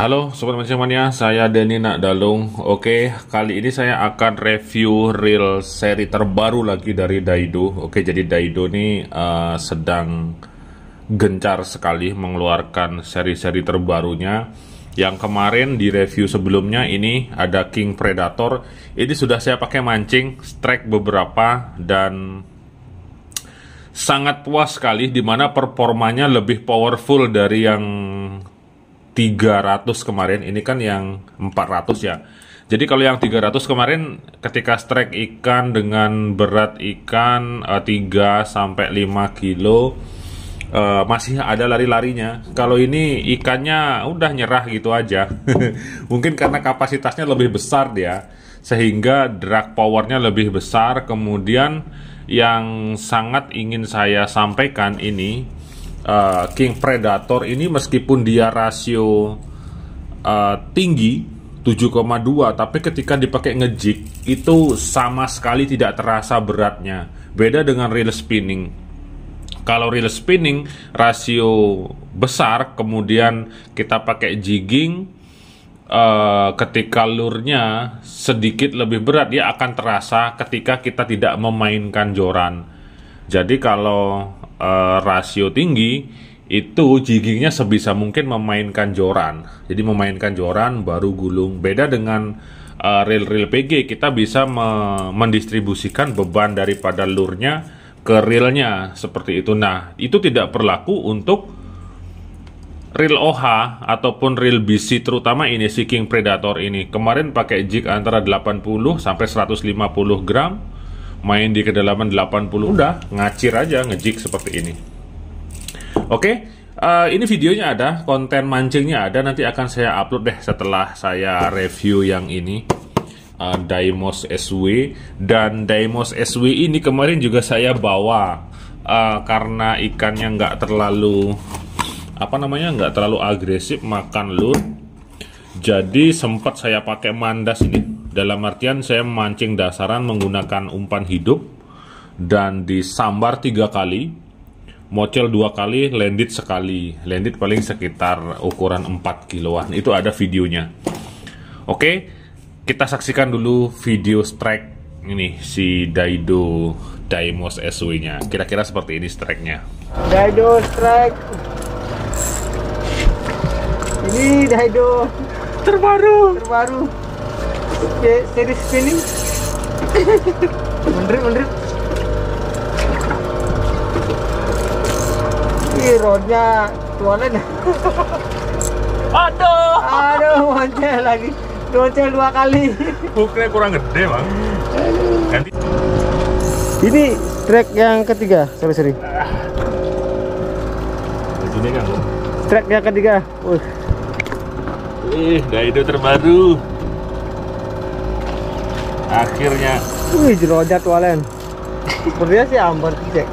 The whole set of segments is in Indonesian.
Halo Sobat Mancing Mania, saya Denny Nakdalung. Oke, kali ini saya akan review reel seri terbaru lagi dari Daido. Oke, jadi Daido ini sedang gencar sekali mengeluarkan seri-seri terbarunya. Yang kemarin di review sebelumnya ini ada King Predator. Ini sudah saya pakai mancing, strike beberapa dan sangat puas sekali, dimana performanya lebih powerful dari yang 300 kemarin. Ini kan yang 400 ya. Jadi kalau yang 300 kemarin ketika strike ikan dengan berat ikan 3 sampai 5 kilo masih ada lari-larinya. Kalau ini ikannya udah nyerah gitu aja. Mungkin karena kapasitasnya lebih besar dia, sehingga drag powernya lebih besar. Kemudian yang sangat ingin saya sampaikan ini, King Predator ini meskipun dia rasio tinggi 7,2, tapi ketika dipakai ngejig itu sama sekali tidak terasa beratnya. Beda dengan reel spinning. Kalau reel spinning rasio besar, kemudian kita pakai jigging, ketika lurnya sedikit lebih berat, dia akan terasa ketika kita tidak memainkan joran. Jadi kalau rasio tinggi itu jiggingnya sebisa mungkin memainkan joran. Jadi memainkan joran baru gulung. Beda dengan reel-reel PG, kita bisa mendistribusikan beban daripada lurnya ke reelnya seperti itu. Nah, itu tidak berlaku untuk reel OH ataupun reel BC, terutama ini si King Predator ini. Kemarin pakai jig antara 80 sampai 150 gram. Main di kedalaman 80, udah ngacir aja ngejig seperti ini. Oke, ini videonya ada, konten mancingnya ada, nanti akan saya upload deh setelah saya review yang ini, Daimos SW. Dan Daimos SW ini kemarin juga saya bawa karena ikannya nggak terlalu nggak terlalu agresif makan lur. Jadi sempat saya pakai mandas ini. Dalam artian saya mancing dasaran menggunakan umpan hidup dan disambar 3 kali, mocel 2 kali, landed sekali. Landed paling sekitar ukuran 4 kiloan. Itu ada videonya. Oke, kita saksikan dulu video strike ini si Daido Daimos SW-nya. Kira-kira seperti ini strike-nya. Daido strike. Ini Daido terbaru. Oke, seri spinning. Mundur. Ini rodnya tualan. Aduh, moncel lagi. Moncel 2 kali. Hooknya kurang gede, Bang. Ganti. Ini strike yang ketiga, sorry. Ini kan. Strike yang ketiga. Daido terbaru. Akhirnya. Jeroja tualan. Sepertinya sih ambar cek.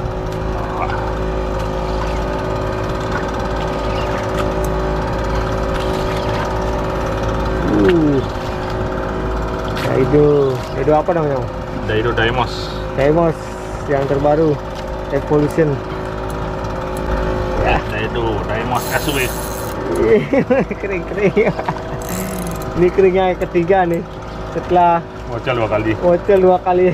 Daido apa namanya? Daido Daimos yang terbaru, Evolution. Ya, Daido Daimos SW. Kering. Ini keringnya yang ketiga nih. Setelah Mocel 2 kali.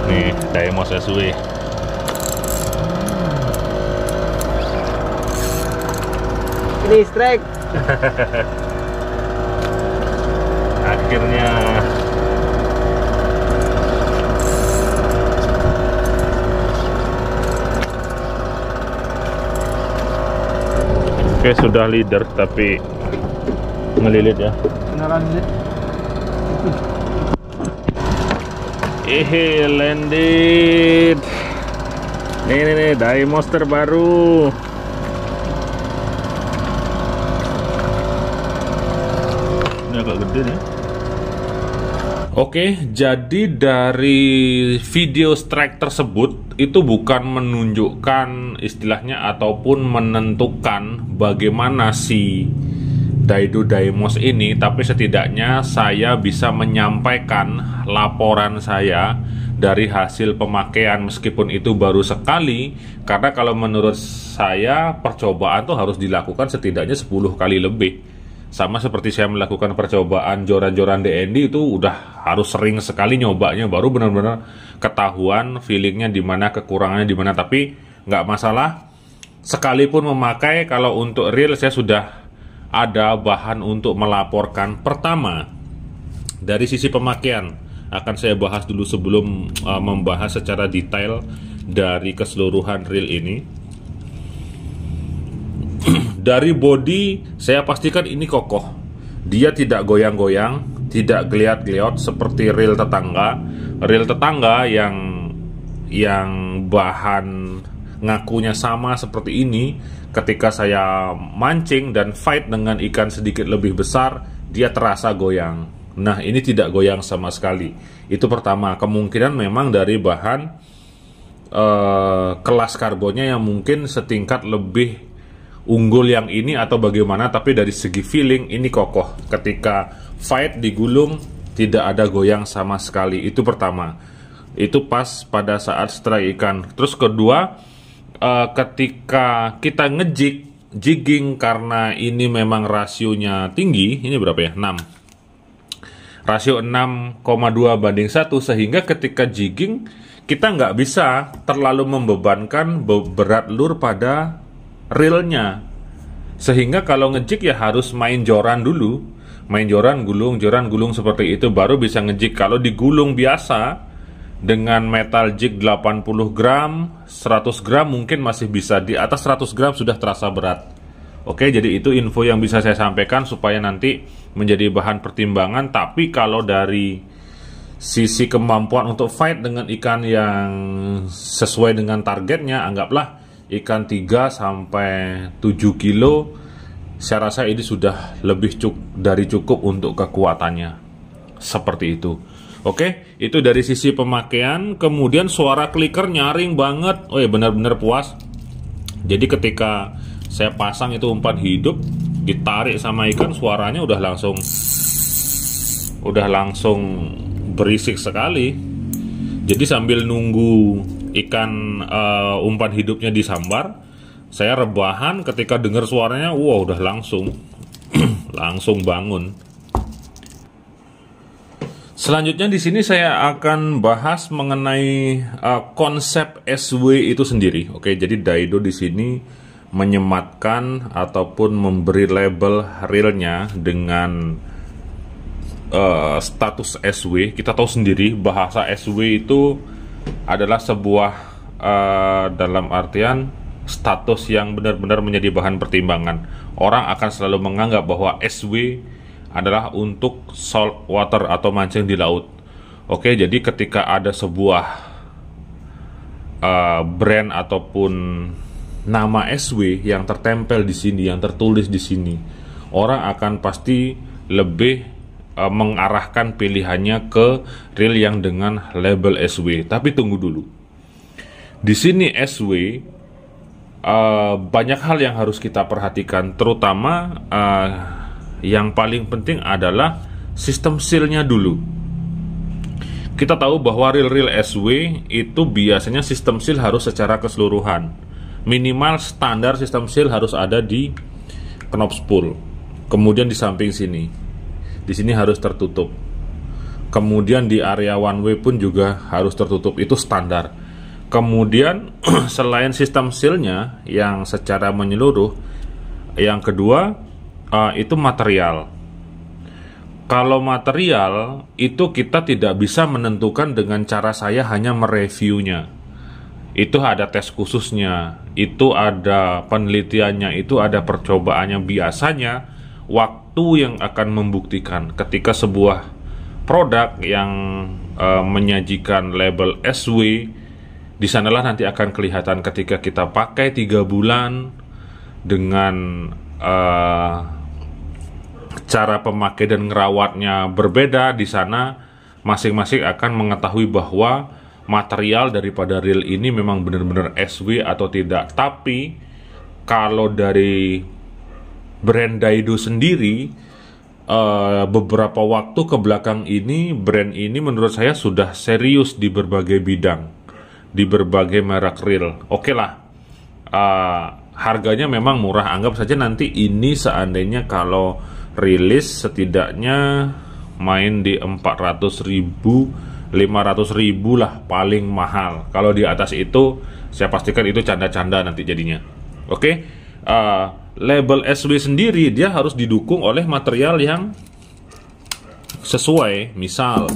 Nih, Daimos SW. Ini strike. Akhirnya. Oke, sudah leader tapi ngelilit ya. Beneran lilit. Landed. Nih, Daimos terbaru. Ini agak gede nih. Oke, jadi dari video strike tersebut itu bukan menunjukkan istilahnya ataupun menentukan bagaimana si Daido Daimos ini, tapi setidaknya saya bisa menyampaikan laporan saya dari hasil pemakaian meskipun itu baru sekali, karena kalau menurut saya percobaan tuh harus dilakukan setidaknya 10 kali lebih. Sama seperti saya melakukan percobaan joran-joran DND itu udah harus sering sekali nyobanya baru benar-benar ketahuan feelingnya di mana, kekurangannya di mana. Tapi nggak masalah, sekalipun memakai, kalau untuk reel saya sudah ada bahan untuk melaporkan. Pertama, dari sisi pemakaian akan saya bahas dulu sebelum membahas secara detail dari keseluruhan reel ini. Dari body saya pastikan ini kokoh, dia tidak goyang-goyang, tidak geliat-geliot seperti reel tetangga. Reel tetangga yang bahan ngakunya sama seperti ini, ketika saya mancing dan fight dengan ikan sedikit lebih besar, dia terasa goyang. Nah, ini tidak goyang sama sekali. Itu pertama, kemungkinan memang dari bahan kelas karbonnya yang mungkin setingkat lebih unggul yang ini atau bagaimana, tapi dari segi feeling ini kokoh. Ketika fight digulung tidak ada goyang sama sekali. Itu pertama. Itu pas pada saat strike ikan. Terus kedua, ketika kita jigging, karena ini memang rasionya tinggi, ini berapa ya? 6. Rasio 6,2:1, sehingga ketika jigging kita nggak bisa terlalu membebankan berat lure pada reelnya, sehingga kalau ngejig ya harus main joran dulu, main joran gulung seperti itu baru bisa ngejig. Kalau digulung biasa dengan metal jig 80 gram 100 gram mungkin masih bisa, di atas 100 gram sudah terasa berat. Oke, jadi itu info yang bisa saya sampaikan supaya nanti menjadi bahan pertimbangan. Tapi kalau dari sisi kemampuan untuk fight dengan ikan yang sesuai dengan targetnya, anggaplah ikan 3 sampai 7 kilo, saya rasa ini sudah lebih dari cukup untuk kekuatannya. Seperti itu. Oke, itu dari sisi pemakaian. Kemudian suara clicker nyaring banget. Oh ya, benar-benar puas. Jadi ketika saya pasang itu umpan hidup, ditarik sama ikan, suaranya udah langsung berisik sekali. Jadi sambil nunggu ikan umpan hidupnya disambar, saya rebahan, ketika dengar suaranya, wow, udah langsung bangun. Selanjutnya di sini saya akan bahas mengenai konsep SW itu sendiri. Oke, jadi Daido di sini menyematkan ataupun memberi label reelnya dengan status SW. Kita tahu sendiri bahasa SW itu adalah sebuah dalam artian status yang benar-benar menjadi bahan pertimbangan. Orang akan selalu menganggap bahwa SW adalah untuk salt water atau mancing di laut. Oke, jadi ketika ada sebuah brand ataupun nama SW yang tertempel di sini, yang tertulis di sini, orang akan pasti lebih mengarahkan pilihannya ke reel yang dengan label SW. Tapi tunggu dulu. Di sini SW banyak hal yang harus kita perhatikan, terutama yang paling penting adalah sistem sealnya dulu. Kita tahu bahwa reel-reel SW itu biasanya sistem seal harus secara keseluruhan. Minimal standar sistem seal harus ada di knob spool. Kemudian di samping sini, di sini harus tertutup. Kemudian di area one way pun juga harus tertutup. Itu standar. Kemudian selain sistem sealnya yang secara menyeluruh, yang kedua itu material. Kalau material itu kita tidak bisa menentukan dengan cara saya hanya mereviewnya. Itu ada tes khususnya, itu ada penelitiannya, itu ada percobaannya. Biasanya waktu yang akan membuktikan ketika sebuah produk yang menyajikan label SW, di sanalah nanti akan kelihatan ketika kita pakai 3 bulan dengan cara pemakai dan ngerawatnya berbeda. Di sana masing-masing akan mengetahui bahwa material daripada reel ini memang benar-benar SW atau tidak. Tapi kalau dari brand Daido sendiri, beberapa waktu ke belakang ini brand ini menurut saya sudah serius di berbagai bidang, di berbagai merek reel. Oke lah, harganya memang murah. Anggap saja nanti ini seandainya kalau rilis setidaknya main di 400.000, 500.000 lah paling mahal. Kalau di atas itu saya pastikan itu canda-canda nanti jadinya. Oke, label SW sendiri dia harus didukung oleh material yang sesuai. Misal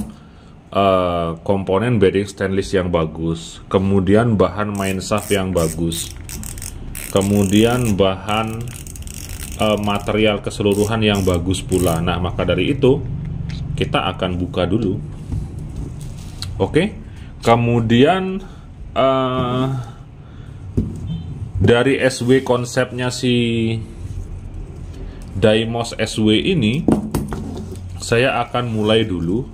komponen bearing stainless yang bagus, kemudian bahan main shaft yang bagus, kemudian bahan material keseluruhan yang bagus pula. Nah, maka dari itu kita akan buka dulu. Oke, kemudian dari SW konsepnya si Daimos SW ini, saya akan mulai dulu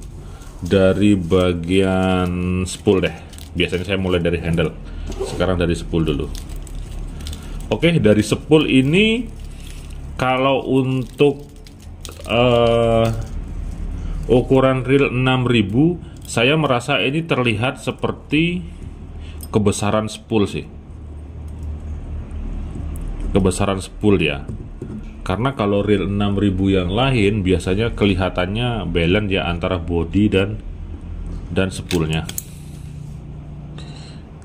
dari bagian spool deh. Biasanya saya mulai dari handle, sekarang dari spool dulu. Oke, dari spool ini kalau untuk ukuran reel 6000, saya merasa ini terlihat seperti kebesaran spool sih. Kebesaran spool ya. Karena kalau reel 6000 yang lain biasanya kelihatannya balance ya antara body dan spoolnya.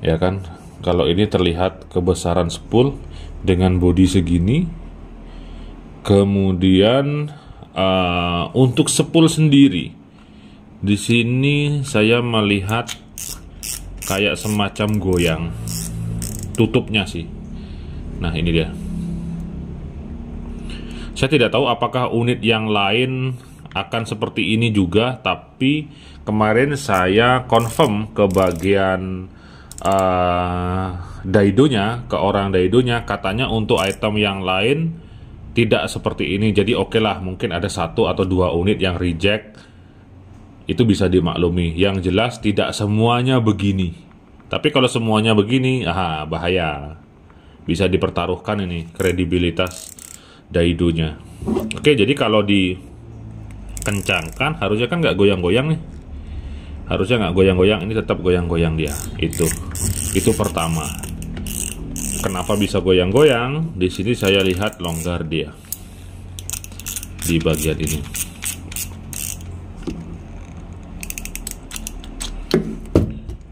Ya kan? Kalau ini terlihat kebesaran spool dengan body segini. Kemudian untuk spool sendiri, di sini saya melihat kayak semacam goyang tutupnya sih. Nah, ini dia. Saya tidak tahu apakah unit yang lain akan seperti ini juga, tapi kemarin saya confirm ke bagian daidonya, ke orang daidonya, katanya untuk item yang lain tidak seperti ini. Jadi oke lah, mungkin ada 1 atau 2 unit yang reject, itu bisa dimaklumi. Yang jelas tidak semuanya begini. Tapi kalau semuanya begini, bahaya. Bisa dipertaruhkan ini kredibilitas daidonya. Oke, jadi kalau dikencangkan harusnya kan nggak goyang-goyang nih. Harusnya nggak goyang-goyang, ini tetap goyang-goyang dia. Itu pertama. Kenapa bisa goyang-goyang? Di sini saya lihat longgar dia di bagian ini.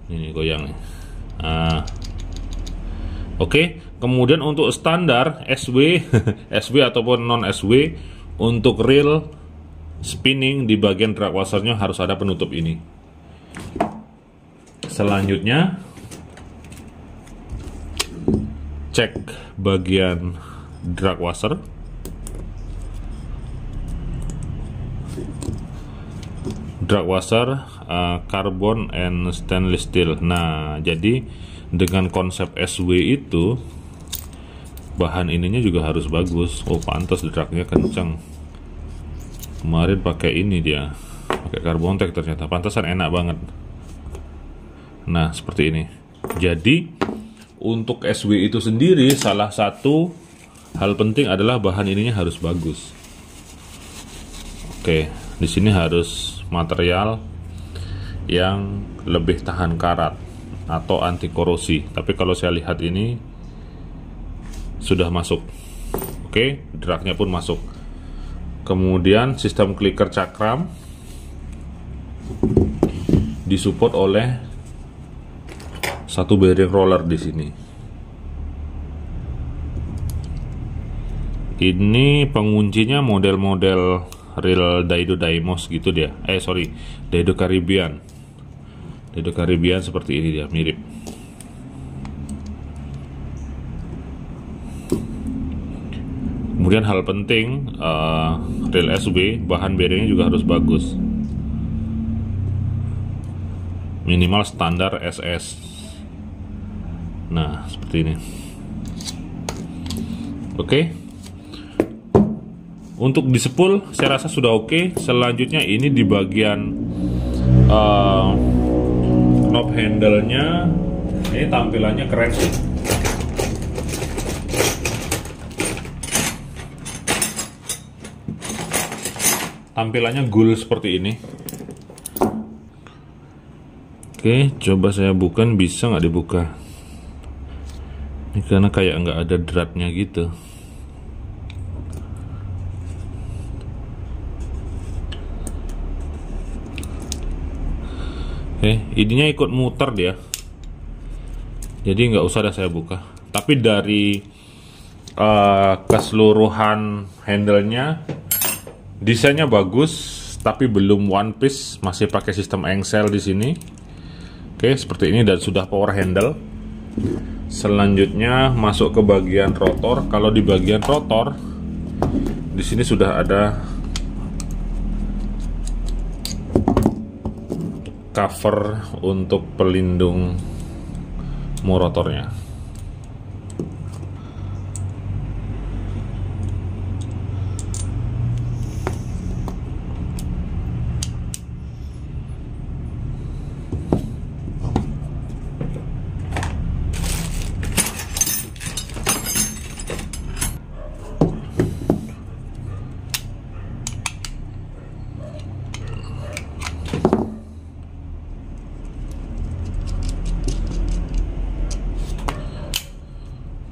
Ini goyang nih. Oke. Kemudian untuk standar SW, SW ataupun non SW, untuk reel spinning di bagian drag washernya harus ada penutup ini. Selanjutnya cek bagian drag washer. Drag washer carbon and stainless steel. Nah, jadi dengan konsep SW itu bahan ininya juga harus bagus. Oh, pantas dragnya kencang. Kemarin pakai ini dia, pakai carbon tech, ternyata pantasan enak banget. Nah, seperti ini. Jadi untuk SW itu sendiri salah satu hal penting adalah bahan ininya harus bagus. Oke, di sini harus material yang lebih tahan karat atau anti korosi. Tapi kalau saya lihat ini sudah masuk. Oke, dragnya pun masuk. Kemudian sistem clicker cakram disupport oleh satu bearing roller di sini. Ini penguncinya model-model reel Daido Daimos gitu dia. Daido Caribbean. Daido Caribbean seperti ini dia, mirip. Kemudian hal penting, reel SW bahan bearingnya juga harus bagus, minimal standar SS. Nah, seperti ini. Oke. Untuk di spool saya rasa sudah oke. Selanjutnya ini di bagian knob handle-nya, ini tampilannya keren sih. tampilannya gul seperti ini. Oke, coba saya buka, bisa nggak dibuka? Ini karena kayak nggak ada dratnya gitu. Oke, ininya ikut muter dia. Jadi nggak usah dah saya buka. Tapi dari keseluruhan handle-nya, desainnya bagus, tapi belum one piece, masih pakai sistem engsel di sini. Oke, seperti ini dan sudah power handle. Selanjutnya masuk ke bagian rotor. Kalau di bagian rotor, di sini sudah ada cover untuk pelindung rotornya.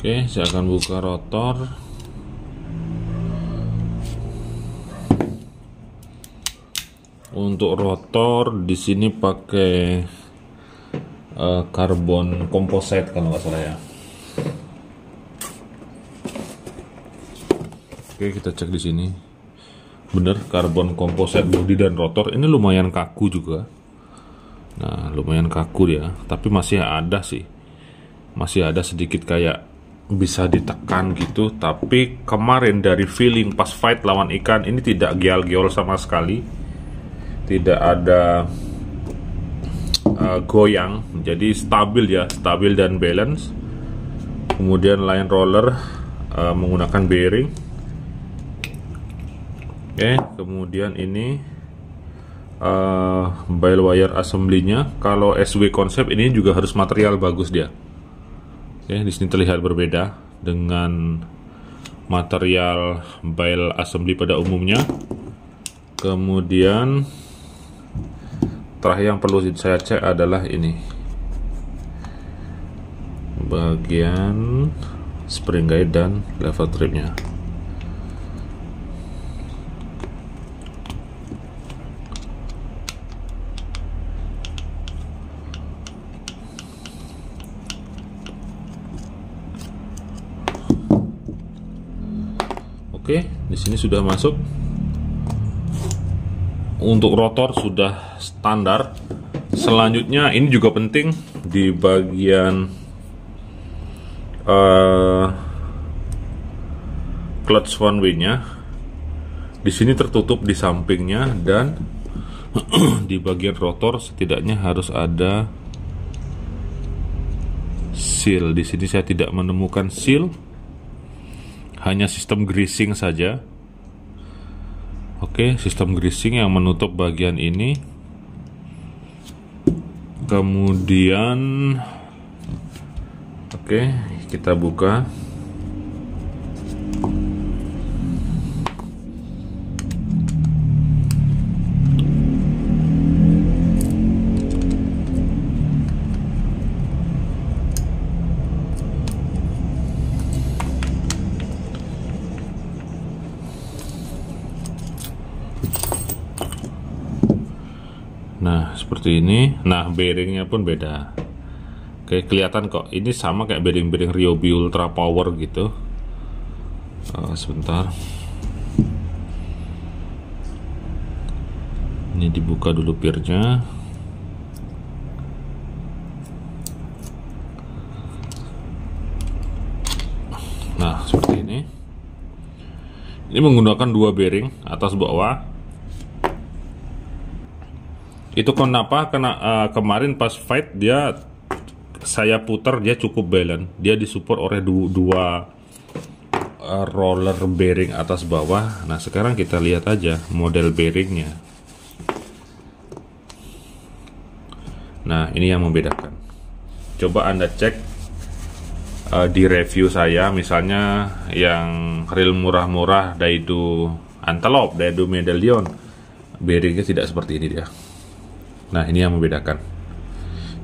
Oke, saya akan buka rotor. Untuk rotor di sini pakai karbon composite kalau nggak salah ya. Oke, kita cek di sini. Bener, karbon composite bodi dan rotor. Ini lumayan kaku juga. Nah, lumayan kaku ya, tapi masih ada sih. Masih ada sedikit kayak bisa ditekan gitu, tapi kemarin dari feeling pas fight lawan ikan ini tidak geol-geol sama sekali, tidak ada goyang, jadi stabil ya, stabil dan balance. Kemudian line roller menggunakan bearing. Oke, kemudian ini bale wire assembly-nya. Kalau SW konsep ini juga harus material bagus dia. Oke, di sini terlihat berbeda dengan material bale assembly pada umumnya. Kemudian terakhir yang perlu saya cek adalah ini, bagian spring guide dan level tripnya. Oke, di sini sudah masuk. Untuk rotor sudah standar. Selanjutnya ini juga penting di bagian clutch one way-nya. Di sini tertutup di sampingnya dan di bagian rotor setidaknya harus ada seal. Di sini saya tidak menemukan seal. Hanya sistem greasing saja. Oke, sistem greasing yang menutup bagian ini. Kemudian oke, kita buka. Nah, seperti ini. Nah, bearingnya pun beda. Oke, kelihatan kok. Ini sama kayak bearing-bearing Ryobi Ultra Power gitu. Sebentar. Ini dibuka dulu pirnya. Nah, seperti ini. Ini menggunakan dua bearing atas bawah. Itu kenapa? Karena kemarin pas fight dia saya putar dia cukup balance. Dia disupport oleh dua roller bearing atas bawah. Nah, sekarang kita lihat aja model bearingnya. Nah, ini yang membedakan. Coba Anda cek di review saya, misalnya yang reel murah-murah Daido Antelope, Daido Medallion. bearingnya tidak seperti ini dia. Nah, ini yang membedakan.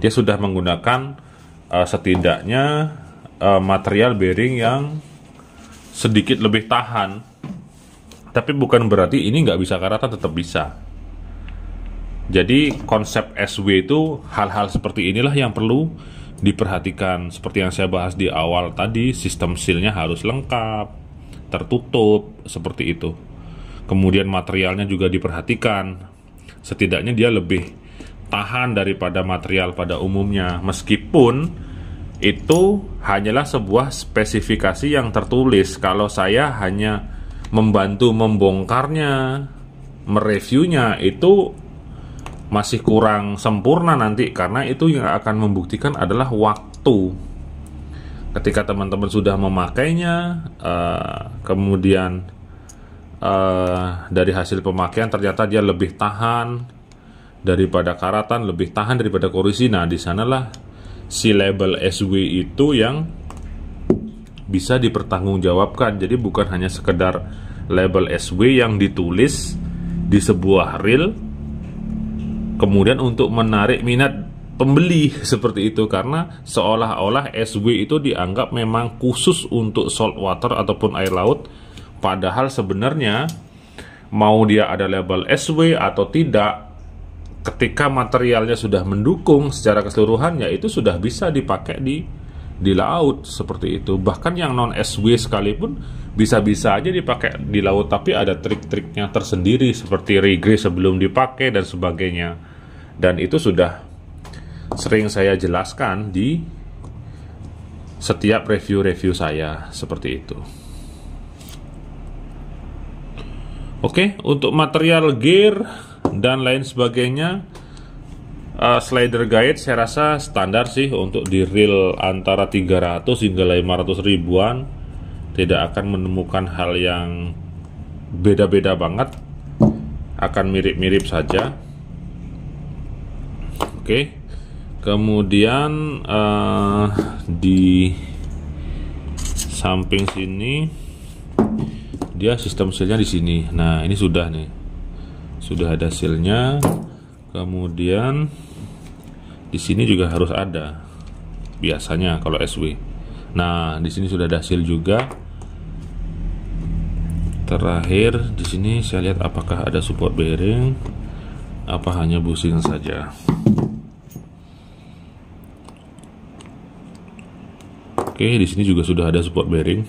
Dia sudah menggunakan setidaknya material bearing yang sedikit lebih tahan. Tapi bukan berarti ini nggak bisa karatan, tetap bisa. Jadi konsep SW itu hal-hal seperti inilah yang perlu diperhatikan. Seperti yang saya bahas di awal tadi, sistem sealnya harus lengkap, tertutup, seperti itu. Kemudian materialnya juga diperhatikan. Setidaknya dia lebih tahan daripada material pada umumnya, meskipun itu hanyalah sebuah spesifikasi yang tertulis. Kalau saya hanya membantu membongkarnya, mereviewnya, itu masih kurang sempurna nanti, karena itu yang akan membuktikan adalah waktu. Ketika teman-teman sudah memakainya, kemudian dari hasil pemakaian ternyata dia lebih tahan daripada karatan, lebih tahan daripada korisi. Nah, di sanalah si label SW itu yang bisa dipertanggungjawabkan. Jadi bukan hanya sekedar label SW yang ditulis di sebuah reel kemudian untuk menarik minat pembeli seperti itu, karena seolah-olah SW itu dianggap memang khusus untuk saltwater ataupun air laut, padahal sebenarnya mau dia ada label SW atau tidak, ketika materialnya sudah mendukung secara keseluruhan, ya itu sudah bisa dipakai di laut seperti itu. Bahkan yang non SW sekalipun bisa-bisa aja dipakai di laut, tapi ada trik-triknya tersendiri seperti regress sebelum dipakai dan sebagainya. Dan itu sudah sering saya jelaskan di setiap review-review saya seperti itu. Oke, untuk material gear dan lain sebagainya, slider guide saya rasa standar sih untuk di reel antara 300 hingga 500 ribuan. Tidak akan menemukan hal yang beda-beda banget, akan mirip-mirip saja. Oke, kemudian di samping sini dia sistem sealnya di sini. Nah, ini sudah nih, sudah ada sealnya. Kemudian di sini juga harus ada biasanya kalau SW. Nah, di sini sudah ada seal juga. Terakhir di sini saya lihat apakah ada support bearing, apa hanya bushing saja. Oke, di sini juga sudah ada support bearing.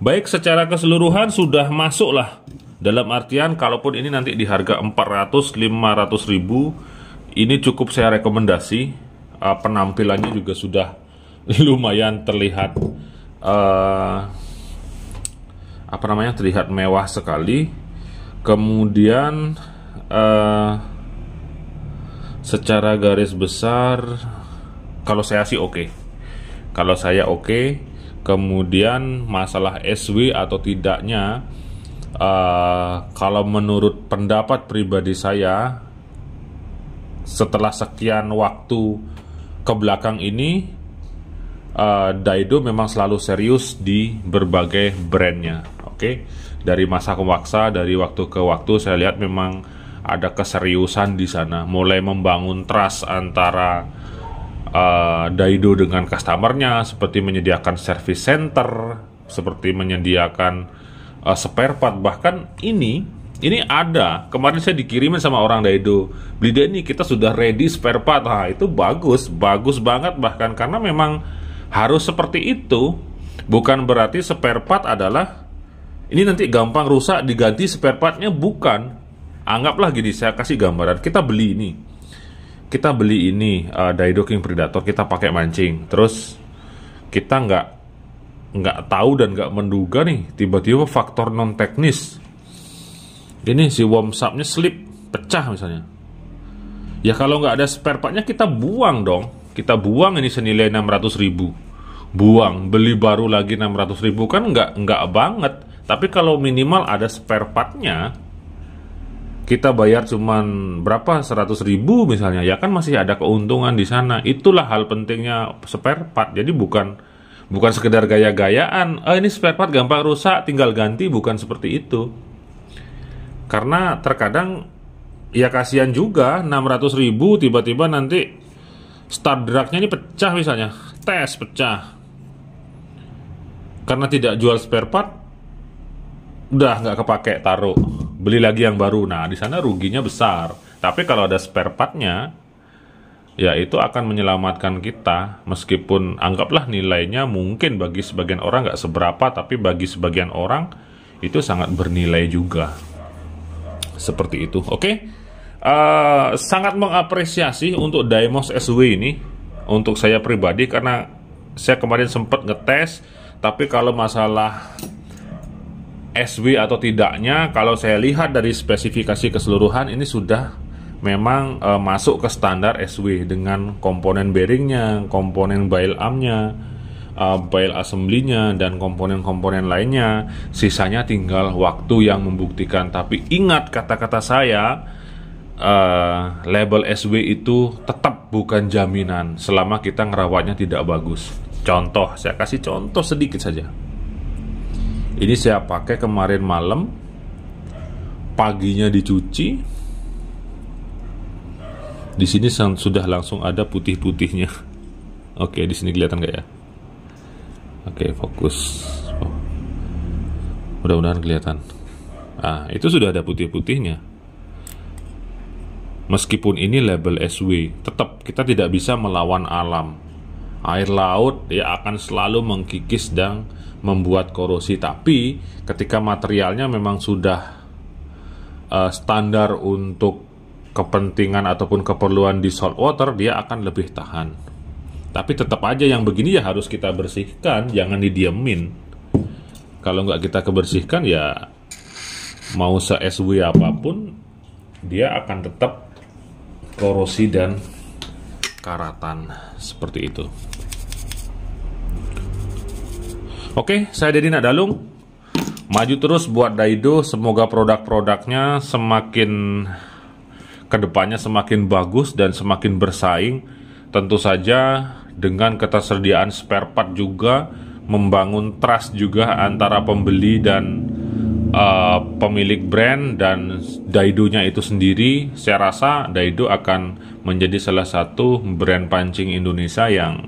Baik, secara keseluruhan sudah masuk lah. Dalam artian kalaupun ini nanti di harga 400-500 ribu, ini cukup saya rekomendasi. Penampilannya juga sudah lumayan terlihat terlihat mewah sekali. Kemudian secara garis besar kalau saya sih oke. Kalau saya oke. Kemudian masalah SW atau tidaknya, kalau menurut pendapat pribadi saya, setelah sekian waktu ke belakang ini, Daido memang selalu serius di berbagai brandnya. Oke, dari masa ke masa, dari waktu ke waktu, saya lihat memang ada keseriusan di sana, mulai membangun trust antara Daido dengan customernya, seperti menyediakan service center, seperti menyediakan spare part. Bahkan ini ada, kemarin saya dikirimin sama orang Daido, beli deh ini, kita sudah ready spare part. Nah, itu bagus banget, bahkan karena memang harus seperti itu. Bukan berarti spare part adalah ini nanti gampang rusak diganti spare partnya, bukan. Anggaplah gini, saya kasih gambaran, kita beli ini Daido King Predator, kita pakai mancing, terus kita nggak tahu dan nggak menduga nih, tiba-tiba faktor non teknis ini si worm subnya slip, pecah misalnya. Ya kalau nggak ada spare partnya kita buang dong, kita buang ini senilai 600 ribu, buang, beli baru lagi 600 ribu, kan nggak banget. Tapi kalau minimal ada spare partnya, kita bayar cuman berapa, 100 ribu misalnya, ya kan masih ada keuntungan di sana. Itulah hal pentingnya spare part. Jadi bukan sekedar gaya-gayaan, ini spare part gampang rusak tinggal ganti, bukan seperti itu. Karena terkadang ya kasihan juga 600.000 tiba-tiba nanti start dragnya ini pecah misalnya, tes pecah. Karena tidak jual spare part, udah nggak kepake, taruh, beli lagi yang baru. Nah, di sana ruginya besar. Tapi kalau ada spare partnya, ya itu akan menyelamatkan kita. Meskipun anggaplah nilainya mungkin bagi sebagian orang nggak seberapa, tapi bagi sebagian orang itu sangat bernilai juga. Seperti itu, oke? Sangat mengapresiasi untuk Daimos SW ini untuk saya pribadi, karena saya kemarin sempat ngetes. Tapi kalau masalah SW atau tidaknya, kalau saya lihat dari spesifikasi keseluruhan, ini sudah memang masuk ke standar SW dengan komponen bearingnya, komponen bail armnya, bail assembly-nya, dan komponen-komponen lainnya. Sisanya tinggal waktu yang membuktikan. Tapi ingat kata-kata saya, label SW itu tetap bukan jaminan selama kita ngerawatnya tidak bagus. Contoh, saya kasih contoh sedikit saja. Ini saya pakai kemarin malam, paginya dicuci. Di sini sudah langsung ada putih-putihnya. Oke, di sini kelihatan nggak ya? Oke, fokus. Oh. Mudah-mudahan kelihatan. Ah, itu sudah ada putih-putihnya. Meskipun ini label SW, tetap kita tidak bisa melawan alam. Air laut ya akan selalu mengkikis dan membuat korosi. Tapi ketika materialnya memang sudah standar untuk kepentingan ataupun keperluan di salt water, dia akan lebih tahan. Tapi tetap aja yang begini ya harus kita bersihkan, jangan didiemin. Kalau nggak kita kebersihkan ya mau se-SW apapun, dia akan tetap korosi dan karatan seperti itu. Oke, saya Dedi Nakdalung. Maju terus buat Daido. Semoga produk-produknya semakin kedepannya semakin bagus dan semakin bersaing. Tentu saja dengan ketersediaan spare part juga, membangun trust juga antara pembeli dan pemilik brand dan Daido-nya itu sendiri. Saya rasa Daido akan menjadi salah satu brand pancing Indonesia yang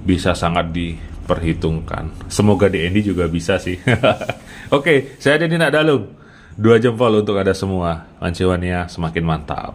bisa sangat diperhitungkan. Semoga DND juga bisa sih. Oke, saya Dedi Nakdalung. 2 jempol untuk Anda semua. Mancing Mania semakin mantap.